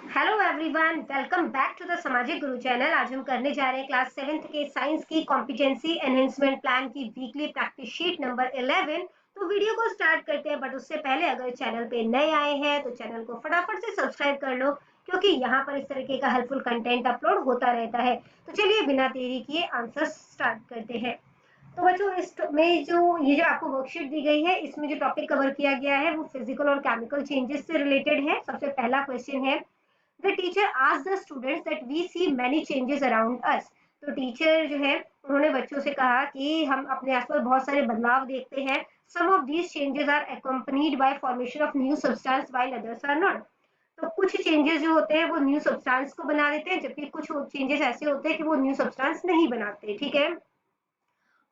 Hello everyone, welcome back to the Samajik Guru channel. आज हम करने जा रहे हैं क्लास 7th के साइंस की कॉम्पिटेंसी एनहेंसमेंट प्लान की वीकली प्रैक्टिस शीट नंबर 11। तो वीडियो को स्टार्ट करते हैं, बट उससे पहले अगर चैनल पे नए आए हैं तो चैनल को फटाफट से सब्सक्राइब कर लो, क्योंकि यहाँ पर इस तरीके का हेल्पफुल कंटेंट अपलोड होता रहता है। तो चलिए बिना देरी किए आंसर स्टार्ट करते हैं। तो बच्चों, इसमें जो आपको वर्कशीट दी गई है, इसमें जो टॉपिक कवर किया गया है वो फिजिकल और केमिकल चेंजेस से रिलेटेड है। सबसे पहला क्वेश्चन है, the teacher asked the students that we see many changes around us। तो टीचर जो है उन्होंने बच्चों से कहा कि हम अपने आसपास बहुत सारे बदलाव देखते हैं। some of these changes are accompanied by formation of new substance while others are not। तो कुछ चेंजेस जो होते हैं वो न्यू सब्सटेंस को बना देते हैं, जबकि कुछ चेंजेस ऐसे होते हैं कि वो न्यू सब्सटेंस नहीं बनाते। ठीक है।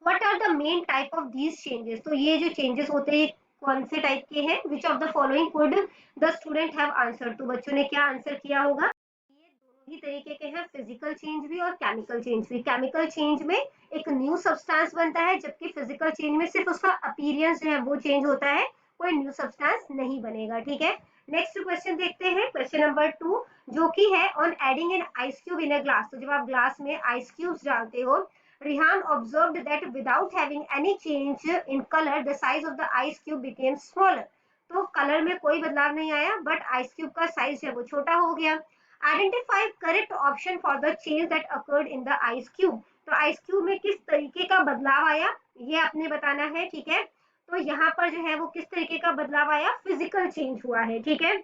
What are the main type of these changes? तो ये जो चेंजेस होते हैं कौन से टाइप के हैं? Which of the following could the student have answered? तो बच्चों ने क्या आंसर किया होगा? ये दोनों ही तरीके के हैं, फिजिकल चेंज भी और केमिकल चेंज भी। केमिकल चेंज में एक न्यू सब्सटेंस बनता है, जबकि फिजिकल चेंज में सिर्फ उसका अपीयरेंस जो है वो चेंज होता है, कोई न्यू सब्सटेंस नहीं बनेगा। ठीक है। नेक्स्ट क्वेश्चन देखते हैं, क्वेश्चन नंबर 2, जो कि है on adding an ice cube in a glass. तो जब आप ग्लास में आइस क्यूब्स डालते हो, Rihan observed that without having any change in color, the size of the ice cube became smaller। तो कलर में कोई बदलाव नहीं आया, बट आइस क्यूब का साइज है वो छोटा हो गया। Identify correct option for the change that occurred in the ice cube. तो आइस क्यूब में किस तरीके का बदलाव आया, ये आपने बताना है। ठीक है। तो यहाँ पर जो है वो किस तरीके का बदलाव आया, फिजिकल चेंज हुआ है। ठीक है।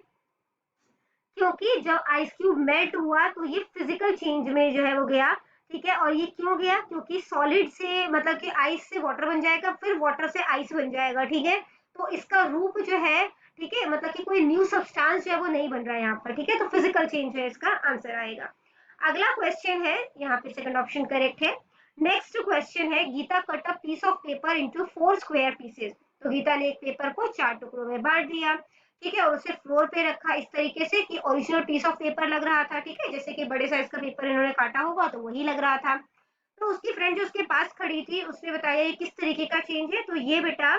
क्योंकि जब आइस क्यूब मेल्ट हुआ तो ये फिजिकल चेंज में जो है वो गया। ठीक है। और ये क्यों गया, क्योंकि सॉलिड से मतलब कि आइस से वाटर बन जाएगा, फिर वाटर से आइस बन जाएगा। ठीक है। तो इसका रूप जो है, ठीक है, मतलब कि कोई न्यू सब्सटेंस जो है वो नहीं बन रहा है यहाँ पर। ठीक है। तो फिजिकल चेंज है इसका आंसर आएगा। अगला क्वेश्चन है, यहाँ पे सेकंड ऑप्शन करेक्ट है। नेक्स्ट क्वेश्चन है, Geeta cut a piece of paper into 4 square pieces. तो गीता ने एक पेपर को 4 टुकड़ों में बांट दिया। ठीक है। और उसे फ्लोर पे रखा इस तरीके से कि ओरिजिनल पीस ऑफ पेपर लग रहा था। ठीक है। जैसे कि बड़े साइज का पेपर इन्होंने काटा होगा तो वही लग रहा था। तो उसकी फ्रेंड जो उसके पास खड़ी थी उसने बताया ये किस तरीके का चेंज है। तो ये बेटा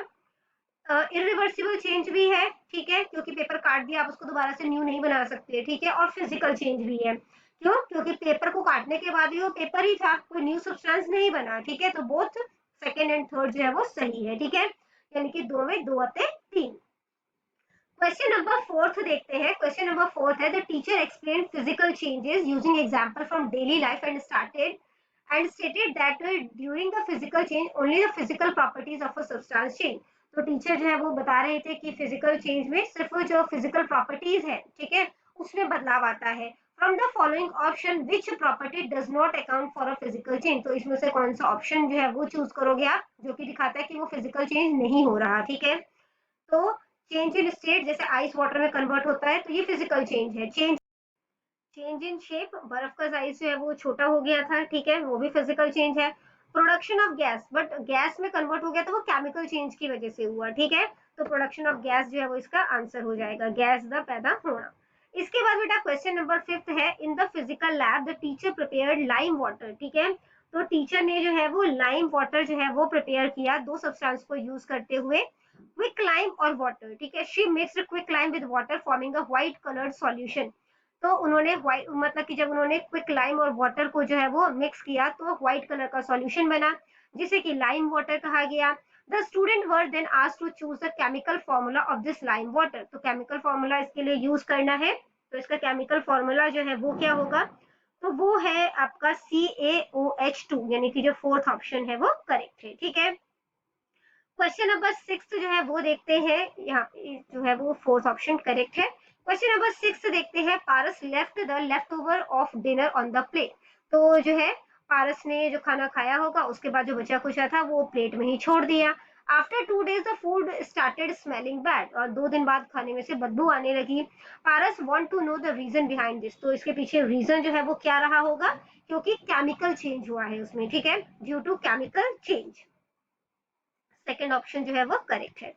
इरिवर्सिबल चेंज भी है। ठीक है। क्योंकि पेपर काट दिया, आप उसको दोबारा से न्यू नहीं बना सकते। ठीक है। और फिजिकल चेंज भी है। क्यों? क्योंकि पेपर को काटने के बाद भी वो पेपर ही था, कोई न्यू सब्सटेंस नहीं बना। ठीक है। तो बोथ सेकेंड एंड थर्ड जो है वो सही है। ठीक है। यानी कि दो में दो आते 3। क्वेश्चन नंबर 4 देखते हैं। क्वेश्चन नंबर 4 है, the teacher explain physical changes using example from daily life and stated that during the physical change only the physical properties of a substance change। तो टीचर जो है वो बता रहे थे कि फिजिकल चेंज में सिर्फ जो फिजिकल प्रॉपर्टीज है, ठीक है, उसमें बदलाव आता है। From the following option which property does not account for a physical change. तो इसमें से कौन सा ऑप्शन जो है वो चूज करोगे आप, जो कि दिखाता है कि वो फिजिकल चेंज नहीं हो रहा। ठीक है। तो चेंज इन स्टेट, जैसे आइस वाटर में कन्वर्ट होता है, तो ये फिजिकल चेंज है। चेंज इन शेप, बर्फ का साइज जो है वो छोटा हो गया था। ठीक है। वो भी फिजिकल चेंज है। Production of gas, but gas में कन्वर्ट हो गया तो वो केमिकल चेंज की वजह से हुआ। ठीक है। तो प्रोडक्शन ऑफ गैस जो है वो इसका आंसर हो जाएगा, गैस द पैदा होना। इसके बाद बेटा क्वेश्चन नंबर 5 है, in the physical lab the teacher prepared lime water. ठीक है। तो टीचर ने जो है वो लाइम वाटर जो है वो प्रिपेयर किया, दो सब्सटेंस को यूज करते हुए, क्विक लाइम और वाटर। ठीक है। She mixed quick lime with water forming a white coloured solution. तो उन्होंने व्हाइट मतलब कि जब उन्होंने क्विक लाइम और वाटर को जो है वो मिक्स किया तो व्हाइट कलर का सॉल्यूशन बना, जिसे कि लाइम वाटर कहा गया। The student were then asked to choose the chemical formula of this lime water. तो केमिकल फॉर्मूला इसके लिए यूज करना है। तो इसका केमिकल फॉर्मूला जो है वो क्या होगा, तो वो है आपका CaOH2, यानी कि जो फोर्थ ऑप्शन है वो करेक्ट है। ठीक है। क्वेश्चन नंबर 6 जो है वो देखते हैं, यहाँ पे जो है वो फोर्थ ऑप्शन करेक्ट है। क्वेश्चन नंबर 6 देखते हैं, Paras left the left over of dinner on the plate. तो जो है पारस ने जो खाना खाया होगा उसके बाद जो बचा कुचा था वो प्लेट में ही छोड़ दिया। After 2 days the food started smelling bad. और 2 दिन बाद खाने में से बदबू आने लगी। Paras want to know the reason behind this. तो इसके पीछे रीजन जो है वो क्या रहा होगा, क्योंकि केमिकल चेंज हुआ है उसमें। ठीक है। Due to chemical change, second option जो है वो करेक्ट है।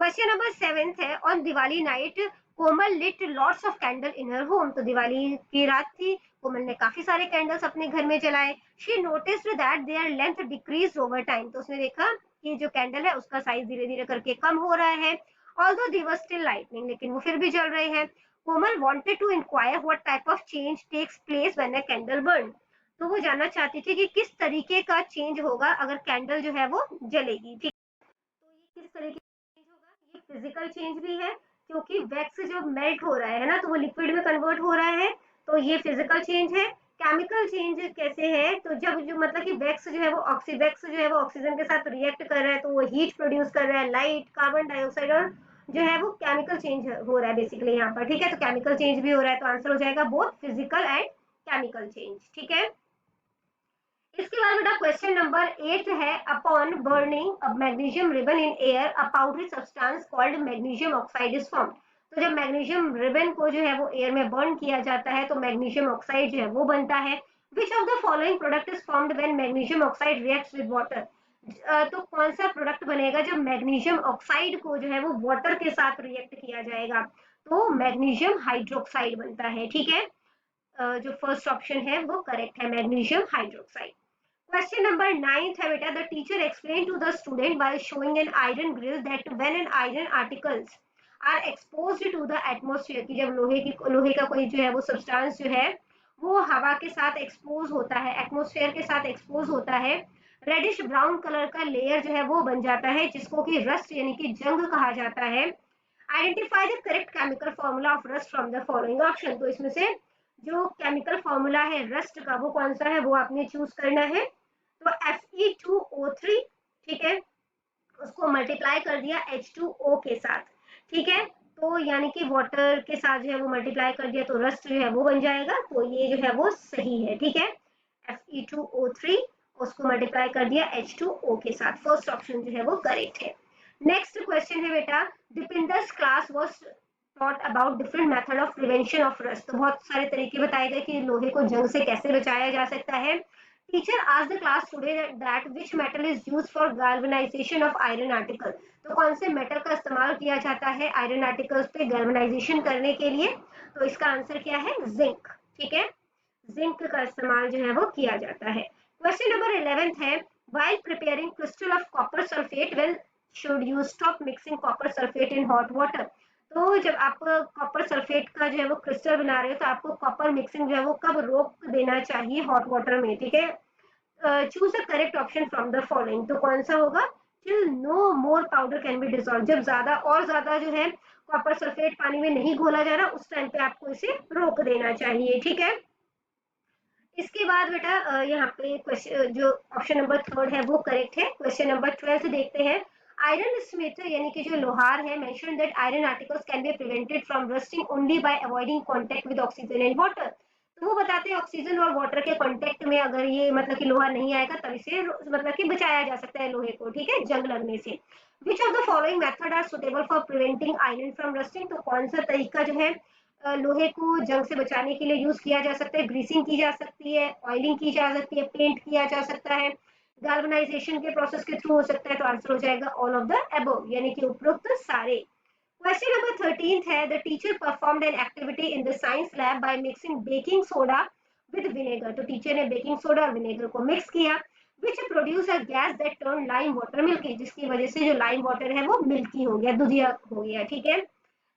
क्वेश्चन नंबर 7 है, on Diwali night Komal lit lots of candle in her home. तो दिवाली की रात थी, कोमल ने काफी सारे कैंडल्स अपने घर में जलाए। She noticed that there length decrease over time. तो उसने देखा कि जो कैंडल है उसका साइज धीरे धीरे करके कम हो रहा है। Although they were still lightning, लेकिन वो फिर भी जल रहे हैं। कोमल wanted to inquire what type of change takes place when a candle burn. तो वो जानना चाहती थी कि किस तरीके का चेंज होगा अगर कैंडल जो है वो जलेगी। ठीक, तो ये किस तरीके का चेंज होगा? ये फिजिकल चेंज भी है क्योंकि वैक्स जो मेल्ट हो रहा है ना, तो वो लिक्विड में कन्वर्ट हो रहा है, तो ये फिजिकल चेंज है। केमिकल चेंज कैसे है? तो जब जो मतलब कि वैक्स जो है वो वैक्स जो है वो ऑक्सीजन के साथ रिएक्ट कर रहा है, तो वो हीट प्रोड्यूस कर रहा है, लाइट, कार्बन डाइऑक्साइड, और जो है वो केमिकल चेंज हो रहा है बेसिकली यहाँ पर। ठीक है, तो केमिकल चेंज भी हो रहा है, तो आंसर हो जाएगा both physical and chemical change. ठीक है, इसके बाद बेटा क्वेश्चन नंबर 8 है, upon burning a magnesium ribbon in air a powdery substance called magnesium oxide is formed. तो जब मैग्नीशियम रिबन को जो है वो एयर में बर्न किया जाता है तो मैग्नीशियम ऑक्साइड जो है वो बनता है। विच of the following product is formed when magnesium oxide reacts with water? तो कौन सा प्रोडक्ट बनेगा जब मैग्नीशियम ऑक्साइड को जो है वो वाटर के साथ रिएक्ट किया जाएगा? तो मैग्नीशियम हाइड्रोक्साइड बनता है। ठीक है, जो फर्स्ट ऑप्शन है वो करेक्ट है, मैग्नीशियम हाइड्रोक्साइड। Question number 9 है बेटा, the teacher explained to the student by showing an iron grill that when an iron articles are exposed to the atmosphere, कि जब लोहे का कोई जो है वो सब्सटेंस जो है वो हवा के साथ एक्सपोज होता है, एटमोस्फेयर के साथ एक्सपोज होता है, रेडिश ब्राउन कलर का लेयर जो है वो बन जाता है जिसको कि रस्ट यानी कि जंग कहा जाता है। Identify the correct chemical formula of rust from the following option. तो इसमें से जो केमिकल फॉर्मूला है रस्ट का वो कौन सा है वो आपने चूज करना है। तो Fe2O3, ठीक है, उसको मल्टीप्लाई कर दिया H2O के साथ। ठीक है, तो यानी कि वाटर के साथ जो है वो मल्टीप्लाई कर दिया तो रस्ट जो है वो बन जाएगा, तो ये जो है वो सही है। ठीक है, Fe2O3 उसको मल्टीप्लाई कर दिया H2O के साथ, फर्स्ट ऑप्शन जो है वो करेक्ट है। नेक्स्ट क्वेश्चन है बेटा, Deepinder's class was taught about different method of prevention of rust। तो बहुत सारे तरीके बताए गए कि लोहे को जंग से कैसे बचाया जा सकता है। Teacher asked the class today that which metal is used for galvanization of iron article। तो कौन से मेटल का इस्तेमाल किया जाता है आयरन आर्टिकल्स पे गैल्वेनाइजेशन करने के लिए? तो इसका आंसर क्या है? जिंक। ठीक है, जिंक का इस्तेमाल जो है वो किया जाता है। क्वेश्चन नंबर 11 है, while preparing crystal of copper sulfate when should you stop mixing copper sulfate in hot water? तो जब आप कॉपर सल्फेट का जो है वो क्रिस्टल बना रहे हो तो आपको कॉपर मिक्सिंग जो है वो कब रोक देना चाहिए हॉट वाटर में? ठीक है, choose the correct option from the following. तो कौन सा होगा? Till no more powder can be dissolve, जब ज्यादा और ज्यादा जो है कॉपर सल्फेट पानी में नहीं घोला जा रहा उस टाइम पे आपको इसे रोक देना चाहिए। ठीक है, इसके बाद बेटा यहाँ पे क्वेश्चन जो ऑप्शन नंबर 3 है वो करेक्ट है। क्वेश्चन नंबर 12 देखते हैं, आयरन स्मिथ यानी कि जो लोहार है mention that iron articles can be prevented from rusting only by avoiding contact with oxygen and water. तो वो बताते हैं ऑक्सीजन और वाटर के कांटेक्ट में अगर ये मतलब कि लोहा नहीं आएगा तब इसे मतलब कि बचाया जा सकता है लोहे को। ठीक है, जंग लगने से। Which of the following method are suitable for preventing iron from rusting? तो कौन सा तरीका जो है लोहे को जंग से बचाने के लिए यूज किया जा सकता है? ग्रीसिंग की जा सकती है, ऑयलिंग की जा सकती है, पेंट किया जा सकता है, गैल्वेनाइजेशन के प्रोसेस के थ्रू हो सकता है। तो आंसर हो जाएगा ऑल ऑफ द अबव, यानी कि उपरोक्त सारे। क्वेश्चन नंबर 13 है, the teacher performed an activity in the science lab by mixing baking soda with vinegar. तो टीचर ने बेकिंग सोडा और विनेगर को मिक्स किया, which produce a gas that turn lime water milky, जिसकी वजह से जो लाइम वाटर है वो मिल्की हो गया, दुधिया हो गया। ठीक है,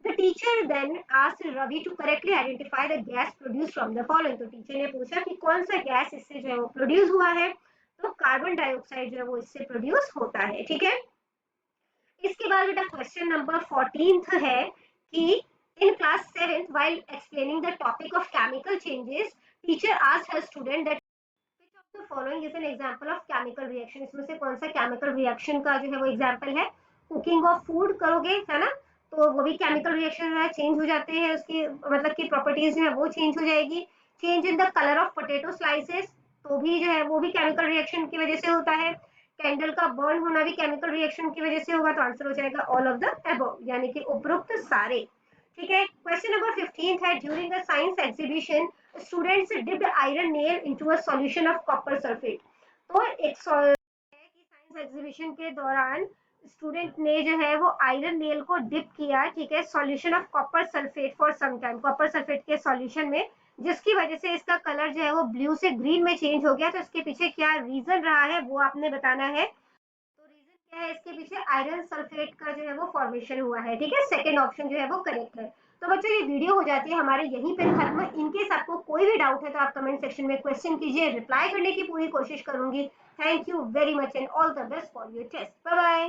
The teacher then asked Ravi to correctly identify the gas produced from the following। तो टीचर ने पूछा कि कौन सा गैस इससे जो है वो प्रोड्यूस हुआ है? तो कार्बन डाइऑक्साइड जो है वो इससे प्रोड्यूस होता है। ठीक है, इसके बाद बेटा क्वेश्चन नंबर 14 है कि in class 7th while explaining the topic of chemical changes teacher asked her student that which of the following is an example of chemical reaction। इसमें से कौन सा केमिकल रिएक्शन का जो है वो एग्जांपल है? कुकिंग ऑफ फूड करोगे है ना, तो वो भी केमिकल रिएक्शन है, चेंज हो जाते हैं उसकी मतलब की प्रॉपर्टीज जो है वो चेंज हो जाएगी। Change in the colour of potato slices, तो भी जो है वो भी केमिकल रिएक्शन की वजह से होता है। कैंडल का बर्न होना भी केमिकल रिएक्शन की वजह से होगा, तो आंसर हो जाएगा ऑल ऑफ द अबव, यानी कि उपरोक्त सारे। ठीक है, क्वेश्चन नंबर 15 है, during a science exhibition students dipped iron nail into a solution of copper sulphate. तो एक है कि साइंस एग्जीबिशन के दौरान स्टूडेंट ने जो है वो आयरन नेल को डिप किया, ठीक है, solution of copper sulphate for some time, copper sulphate के सॉल्यूशन में, जिसकी वजह से इसका कलर जो है वो ब्लू से ग्रीन में चेंज हो गया। तो इसके पीछे क्या रीजन रहा है वो आपने बताना है। तो रीजन क्या है इसके पीछे? आयरन सल्फेट का जो है वो फॉर्मेशन हुआ है। ठीक है, सेकेंड ऑप्शन जो है वो करेक्ट है। तो बच्चों ये वीडियो हो जाती है हमारे यहीं पर खत्म। इनकेस आपको कोई भी डाउट है तो आप कमेंट सेक्शन में क्वेश्चन कीजिए, रिप्लाई करने की पूरी कोशिश करूंगी। Thank you very much and all the best for your test. Bye bye.